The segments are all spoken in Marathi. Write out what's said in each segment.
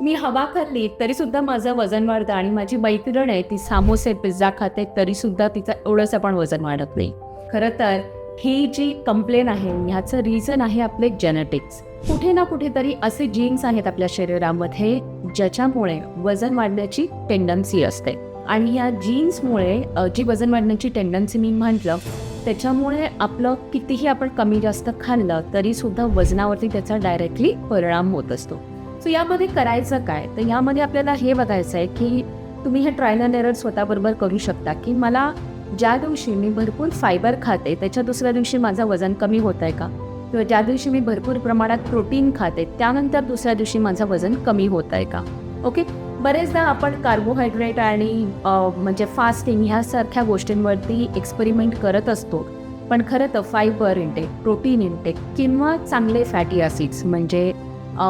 मी हवा खाल्ली तरीसुद्धा माझं वजन वाढतं आणि माझी मैत्रीण आहे ती सामोसे, पिझ्झा खाते तरीसुद्धा तिचं एवढंसं पण वजन वाढत नाही. खरं तर ही जी कंप्लेन आहे ह्याचं रिझन आहे आपले जेनेटिक्स. कुठे ना कुठेतरी असे जीन्स आहेत आपल्या शरीरामध्ये ज्याच्यामुळे वजन वाढण्याची टेंडन्सी असते. आणि या जीन्समुळे जी वजन वाढण्याची टेंडन्सी मी म्हटलं त्याच्यामुळे आपलं कितीही आपण कमी जास्त खाल्लं तरीसुद्धा वजनावरती त्याचा डायरेक्टली परिणाम होत असतो. सो यामध्ये करायचं काय? तर यामध्ये आपल्याला हे बघायचं आहे की तुम्ही हे ट्रायल अँड एरर स्वतःबरोबर करू शकता की मला ज्या दिवशी मी भरपूर फायबर खाते त्याच्या दुसऱ्या दिवशी माझं वजन कमी होत आहे का? किंवा ज्या दिवशी मी भरपूर प्रमाणात प्रोटीन खाते त्यानंतर दुसऱ्या दिवशी माझं वजन कमी होत आहे का? ओके. बरेचदा आपण कार्बोहायड्रेट आणि म्हणजे फास्टिंग ह्यासारख्या गोष्टींवरती एक्सपेरिमेंट करत असतो. पण खरं तर फायबर इंटेक, प्रोटीन इंटेक किंवा चांगले फॅटी ॲसिड्स म्हणजे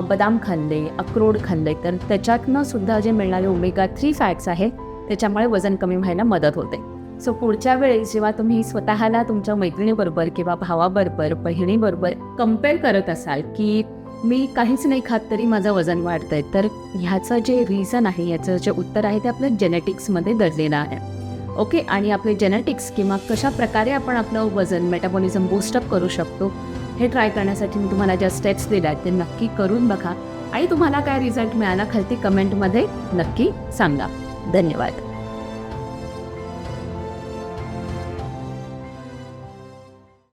बदाम खाल्ले, अक्रोड खाल्ले तर त्याच्यातनं सुद्धा जे मिळणारे ओमेगा 3 फॅट्स आहेत त्याच्यामुळे वजन कमी व्हायला मदत होते. सो पुढच्या वेळेस जेव्हा तुम्ही स्वतःला तुमच्या मैत्रिणीबरोबर किंवा भावाबरोबर, बहिणीबरोबर कंपेअर करत असाल की मी काहीच नाही खात तरी माझं वजन वाढतं आहे, तर ह्याचं जे रिझन आहे, याचं जे उत्तर आहे ते आपल्या जेनेटिक्समध्ये दडलेलं आहे. ओके. आणि आपले जेनेटिक्स किंवा कशा प्रकारे आपण आपलं वजन मेटाबॉलिझम बूस्टअप करू शकतो हे ट्राय करण्यासाठी मी तुम्हाला ज्या स्टेप्स दिल्या आहेत ते नक्की करून बघा आणि तुम्हाला काय रिझल्ट मिळाला खालती कमेंटमध्ये नक्की सांगा. धन्यवाद.